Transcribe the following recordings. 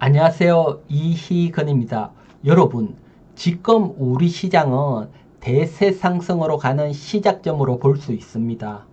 안녕하세요. 이희건입니다. 여러분, 지금 우리 시장은 대세 상승으로 가는 시작점으로 볼 수 있습니다.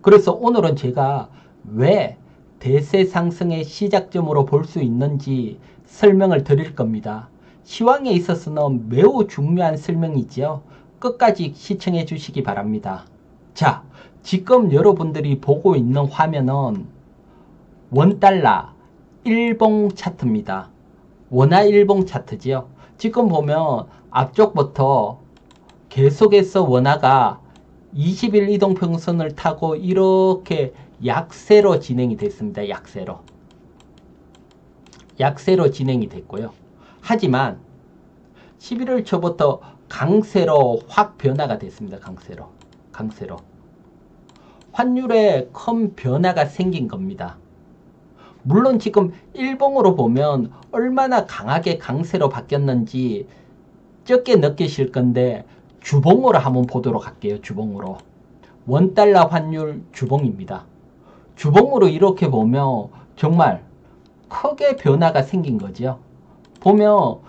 그래서 오늘은 제가 왜 대세 상승의 시작점으로 볼 수 있는지 설명을 드릴 겁니다. 시황에 있어서는 매우 중요한 설명이지요. 끝까지 시청해 주시기 바랍니다. 자, 지금 여러분들이 보고 있는 화면은 원달러 일봉 차트입니다. 원화 일봉 차트지요. 지금 보면 앞쪽부터 계속해서 원화가 20일 이동평선을 타고 이렇게 약세로 진행이 됐습니다. 약세로 진행이 됐고요. 하지만 11월 초부터 강세로 확 변화가 됐습니다. 강세로. 환율에 큰 변화가 생긴 겁니다. 물론 지금 일봉으로 보면 얼마나 강하게 강세로 바뀌었는지 적게 느끼실 건데 주봉으로 한번 보도록 할게요. 주봉으로. 원달러 환율 주봉입니다. 주봉으로 이렇게 보면 정말 크게 변화가 생긴 거죠. 보면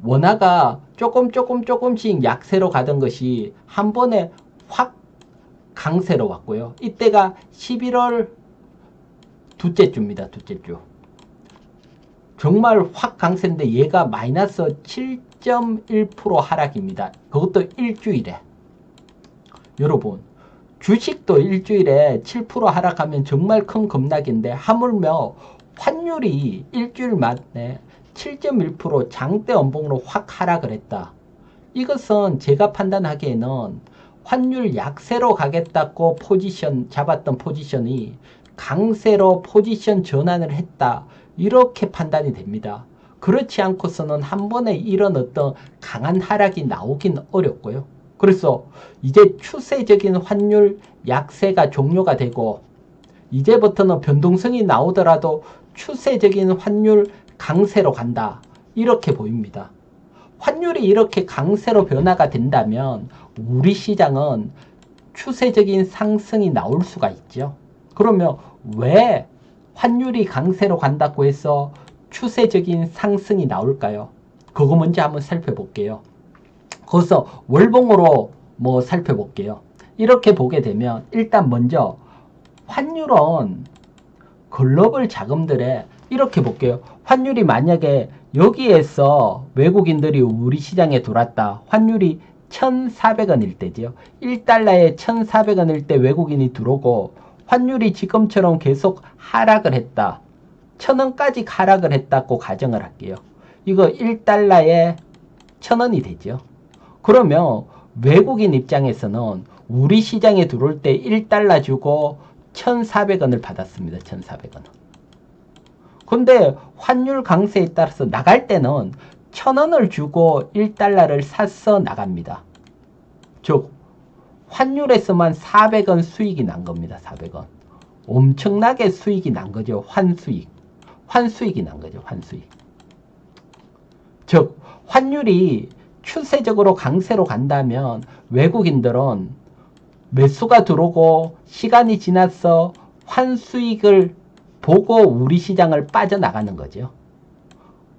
원화가 조금씩 약세로 가던 것이 한 번에 확 강세로 왔고요. 이때가 11월 둘째 주입니다. 둘째 주. 정말 확 강세인데 얘가 마이너스 7.1% 하락입니다. 그것도 일주일에. 여러분, 주식도 일주일에 7% 하락하면 정말 큰 급락인데 하물며 환율이 일주일 만에 7.1% 장대 연봉으로 확 하락을 했다. 이것은 제가 판단하기에는 환율 약세로 가겠다고 잡았던 포지션이 강세로 포지션 전환을 했다. 이렇게 판단이 됩니다. 그렇지 않고서는 한 번에 이런 어떤 강한 하락이 나오긴 어렵고요. 그래서 이제 추세적인 환율 약세가 종료가 되고 이제부터는 변동성이 나오더라도 추세적인 환율 강세로 간다. 이렇게 보입니다. 환율이 이렇게 강세로 변화가 된다면 우리 시장은 추세적인 상승이 나올 수가 있죠. 그러면 왜 환율이 강세로 간다고 해서 추세적인 상승이 나올까요? 그거 먼저 한번 살펴볼게요. 거기서 월봉으로 살펴볼게요. 이렇게 보게 되면 일단 먼저 환율은 글로벌 자금들의 이렇게 볼게요. 환율이 만약에 여기에서 외국인들이 우리 시장에 들어왔다. 환율이 1,400원일 때죠. 1달러에 1,400원일 때 외국인이 들어오고 환율이 지금처럼 계속 하락을 했다. 1,000원까지 하락을 했다고 가정을 할게요. 이거 1달러에 1,000원이 되죠. 그러면 외국인 입장에서는 우리 시장에 들어올 때 1달러 주고 1,400원을 받았습니다. 1,400원. 근데 환율 강세에 따라서 나갈 때는 1,000원을 주고 1달러를 사서 나갑니다. 즉 환율에서만 400원 수익이 난 겁니다. 400원. 엄청나게 수익이 난 거죠. 환수익이 난 거죠. 환수익. 즉 환율이 추세적으로 강세로 간다면 외국인들은 매수가 들어오고 시간이 지나서 환수익을 보고 우리 시장을 빠져나가는 거죠.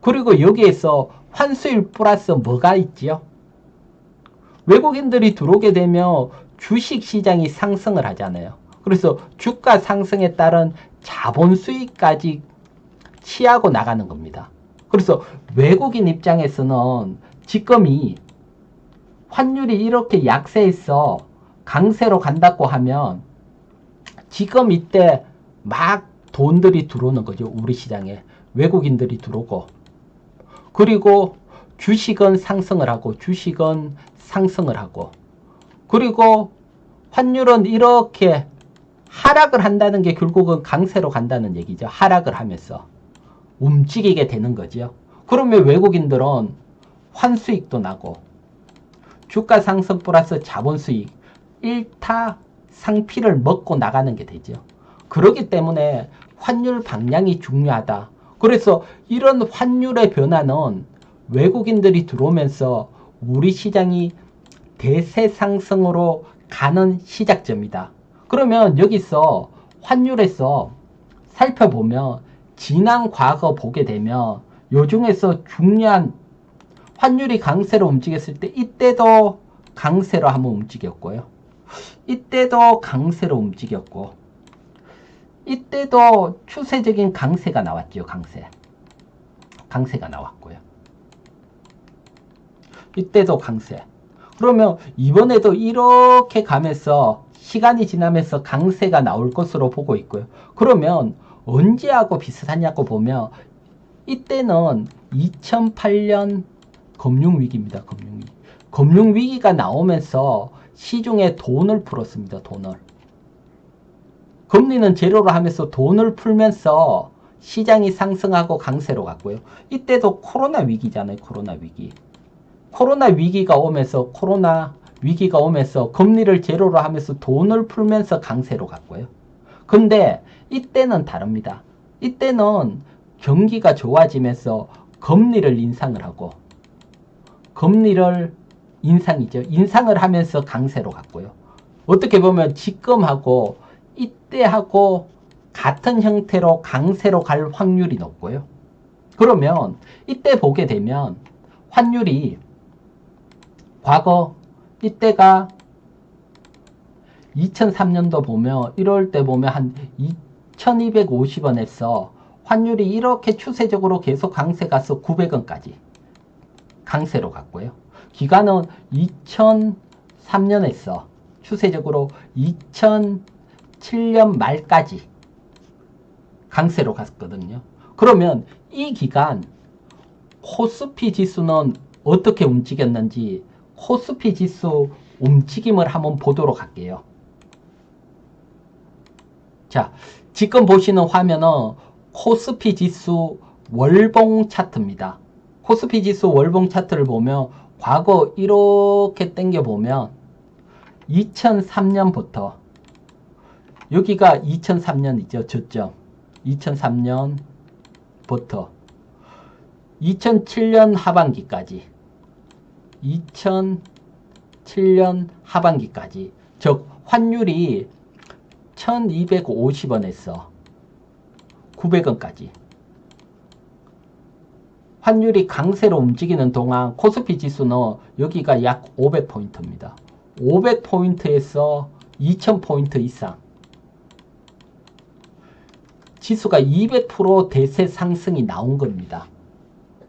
그리고 여기에서 환수익 플러스 뭐가 있지요? 외국인들이 들어오게 되면 주식시장이 상승을 하잖아요. 그래서 주가 상승에 따른 자본 수익까지 취하고 나가는 겁니다. 그래서 외국인 입장에서는 지금이 환율이 이렇게 약세에서 강세로 간다고 하면 지금 이때 막 돈들이 들어오는 거죠. 우리 시장에 외국인들이 들어오고 그리고 주식은 상승을 하고 그리고 환율은 이렇게 하락을 한다는 게 결국은 강세로 간다는 얘기죠. 하락을 하면서 움직이게 되는 거죠. 그러면 외국인들은 환수익도 나고 주가 상승 플러스 자본수익 일타 상피를 먹고 나가는 게 되죠. 그렇기 때문에 환율 방향이 중요하다. 그래서 이런 환율의 변화는 외국인들이 들어오면서 우리 시장이 대세 상승으로 가는 시작점이다. 그러면 여기서 환율에서 살펴보면 지난 과거 보게 되면 요 중에서 중요한 환율이 강세로 움직였을 때 이때도 강세로 한번 움직였고요. 이때도 강세로 움직였고 이때도 추세적인 강세가 나왔죠. 강세가 나왔고요. 이때도 강세. 그러면 이번에도 이렇게 가면서 시간이 지나면서 강세가 나올 것으로 보고 있고요. 그러면 언제하고 비슷하냐고 보면 이때는 2008년 금융위기입니다. 금융위기가 나오면서 시중에 돈을 풀었습니다. 돈을. 금리는 제로로 하면서 돈을 풀면서 시장이 상승하고 강세로 갔고요. 이때도 코로나 위기잖아요. 코로나 위기가 오면서 금리를 제로로 하면서 돈을 풀면서 강세로 갔고요. 근데 이때는 다릅니다. 이때는 경기가 좋아지면서 금리를 인상을 하고 인상을 하면서 강세로 갔고요. 어떻게 보면 지금하고 이때하고 같은 형태로 강세로 갈 확률이 높고요. 그러면 이때 보게 되면 환율이 과거 이때가 2003년도 보면 1월 때 보면 한 2250원에서 환율이 이렇게 추세적으로 계속 강세 가서 900원까지 강세로 갔고요. 기간은 2003년에서 추세적으로 2007년 말까지 강세로 갔거든요. 그러면 이 기간 코스피 지수는 어떻게 움직였는지 코스피 지수 움직임을 한번 보도록 할게요. 자, 지금 보시는 화면은 코스피 지수 월봉 차트입니다. 코스피 지수 월봉 차트를 보면 과거 이렇게 당겨보면 2003년부터 여기가 2003년이죠. 저점 2003년부터 2007년 하반기까지 즉 환율이 1250원에서 900원까지 환율이 강세로 움직이는 동안 코스피 지수는 여기가 약 500포인트입니다. 500포인트에서 2000포인트 이상 지수가 200% 대세 상승이 나온 겁니다.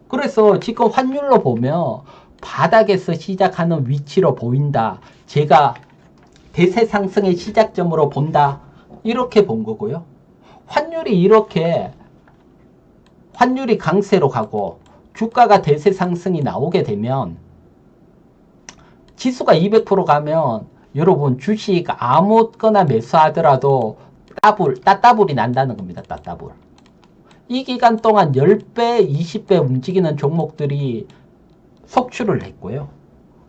그래서 지금 환율로 보면 바닥에서 시작하는 위치로 보인다. 제가 대세 상승의 시작점으로 본다. 이렇게 본 거고요. 환율이 강세로 가고 주가가 대세 상승이 나오게 되면 지수가 200% 가면 여러분 주식 아무거나 매수하더라도 따따블이 난다는 겁니다. 따따블. 이 기간 동안 10배, 20배 움직이는 종목들이 속출을 했고요.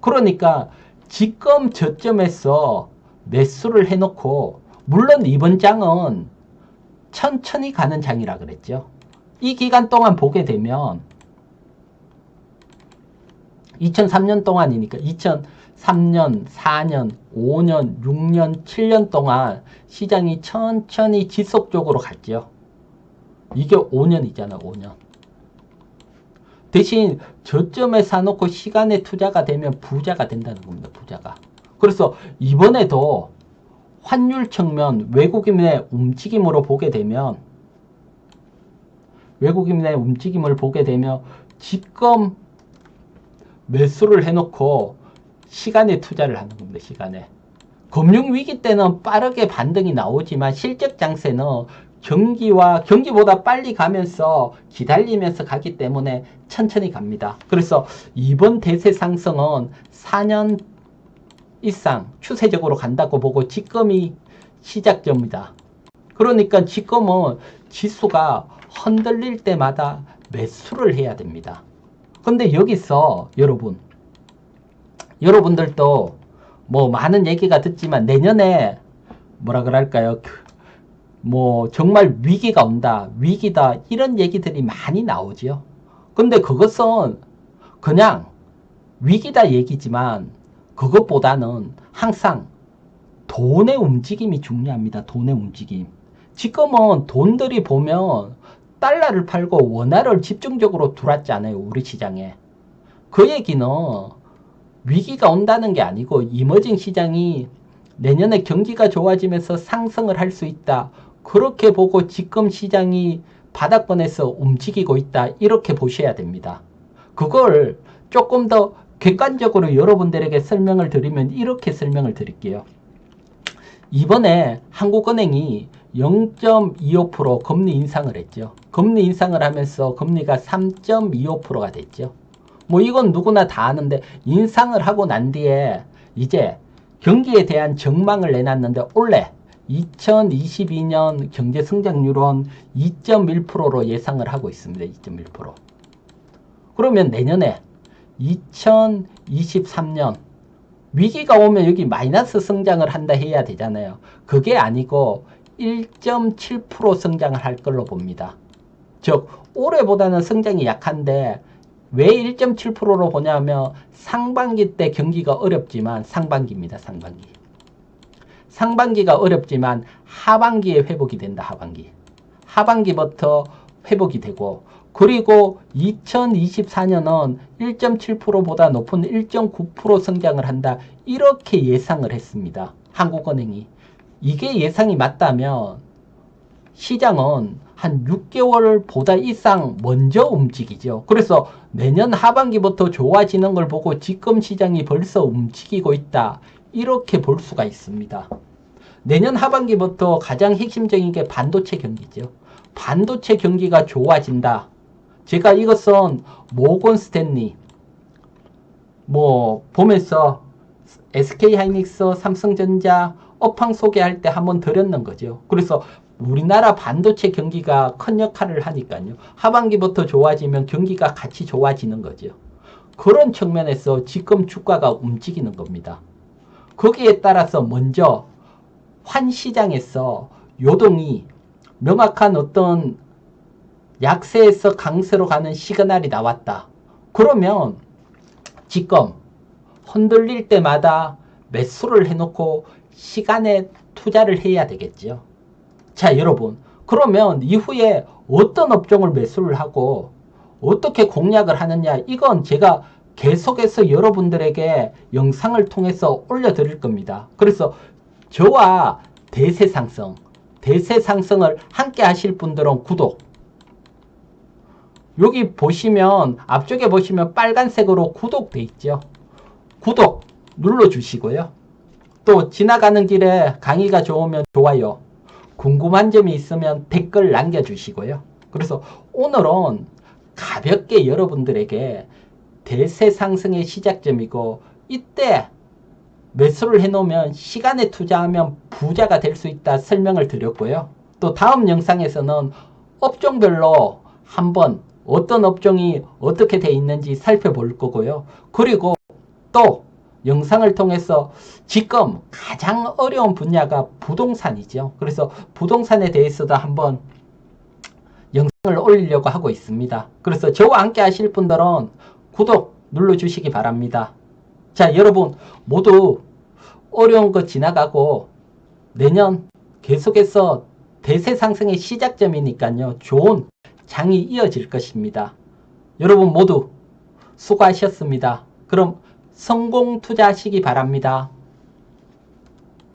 그러니까 지금 저점에서 매수를 해놓고 물론 이번 장은 천천히 가는 장이라 그랬죠. 이 기간 동안 보게 되면 2003년 동안이니까 2003년, 4년, 5년, 6년, 7년 동안 시장이 천천히 지속적으로 갔죠. 이게 5년이잖아, 5년. 대신 저점에 사놓고 시간에 투자가 되면 부자가 된다는 겁니다, 부자가. 그래서 이번에도 환율 측면 외국인의 움직임을 보게 되면 지금 매수를 해놓고 시간에 투자를 하는 겁니다. 시간에. 금융위기 때는 빠르게 반등이 나오지만 실적 장세는 경기보다 빨리 가면서 기다리면서 가기 때문에 천천히 갑니다. 그래서 이번 대세 상승은 4년 이상 추세적으로 간다고 보고 지금이 시작점이다. 그러니까 지금은 지수가 흔들릴 때마다 매수를 해야 됩니다. 근데 여기서 여러분들도 뭐 많은 얘기가 듣지만 내년에 뭐라 그럴까요? 뭐 정말 위기가 온다, 위기다 이런 얘기들이 많이 나오죠. 근데 그것은 그냥 위기다 얘기지만 그것보다는 항상 돈의 움직임이 중요합니다. 돈의 움직임. 지금은 돈들이 보면 달러를 팔고 원화를 집중적으로 들어왔잖아요. 우리 시장에. 그 얘기는 위기가 온다는 게 아니고 이머징 시장이 내년에 경기가 좋아지면서 상승을 할 수 있다. 그렇게 보고 지금 시장이 바닥권에서 움직이고 있다. 이렇게 보셔야 됩니다. 그걸 조금 더 객관적으로 여러분들에게 설명을 드리면 이렇게 설명을 드릴게요. 이번에 한국은행이 0.25% 금리 인상을 했죠. 금리 인상을 하면서 금리가 3.25%가 됐죠. 뭐 이건 누구나 다 아는데 인상을 하고 난 뒤에 이제 경기에 대한 전망을 내놨는데 올해 2022년 경제 성장률은 2.1%로 예상을 하고 있습니다. 2.1%. 그러면 내년에 2023년 위기가 오면 여기 마이너스 성장을 한다 해야 되잖아요. 그게 아니고 1.7% 성장을 할 걸로 봅니다. 즉 올해보다는 성장이 약한데 왜 1.7%로 보냐면 상반기 때 경기가 어렵지만 상반기입니다. 상반기가 어렵지만 하반기에 회복이 된다. 하반기부터 회복이 되고 그리고 2024년은 1.7%보다 높은 1.9% 성장을 한다. 이렇게 예상을 했습니다. 한국은행이. 이게 예상이 맞다면 시장은 한 6개월보다 이상 먼저 움직이죠. 그래서 내년 하반기부터 좋아지는 걸 보고 지금 시장이 벌써 움직이고 있다. 이렇게 볼 수가 있습니다. 내년 하반기부터 가장 핵심적인 게 반도체 경기죠. 반도체 경기가 좋아진다. 제가 이것은 모건 스탠리 보면서 SK하이닉스, 삼성전자 업황 소개할 때 한번 드렸는 거죠. 그래서 우리나라 반도체 경기가 큰 역할을 하니까요. 하반기부터 좋아지면 경기가 같이 좋아지는 거죠. 그런 측면에서 지금 주가가 움직이는 겁니다. 거기에 따라서 먼저 환시장에서 요동이 명확한 어떤 약세에서 강세로 가는 시그널이 나왔다. 그러면 지금 흔들릴 때마다 매수를 해놓고 시간에 투자를 해야 되겠죠. 자, 여러분. 그러면 이후에 어떤 업종을 매수를 하고 어떻게 공략을 하느냐. 이건 제가 계속해서 여러분들에게 영상을 통해서 올려드릴 겁니다. 그래서 저와 대세상승을 함께 하실 분들은 구독. 여기 보시면 앞쪽에 보시면 빨간색으로 구독돼 있죠. 구독 눌러주시고요. 또 지나가는 길에 강의가 좋으면 좋아요. 궁금한 점이 있으면 댓글 남겨주시고요. 그래서 오늘은 가볍게 여러분들에게 대세 상승의 시작점이고 이때 매수를 해놓으면 시간에 투자하면 부자가 될 수 있다 설명을 드렸고요. 또 다음 영상에서는 업종별로 한번 어떤 업종이 어떻게 돼 있는지 살펴볼 거고요. 그리고 또 영상을 통해서 지금 가장 어려운 분야가 부동산이죠. 그래서 부동산에 대해서도 한번 영상을 올리려고 하고 있습니다. 그래서 저와 함께 하실 분들은 구독 눌러주시기 바랍니다. 자, 여러분 모두 어려운 거 지나가고 내년 계속해서 대세 상승의 시작점이니까요. 좋은 장이 이어질 것입니다. 여러분 모두 수고하셨습니다. 그럼 성공 투자하시기 바랍니다.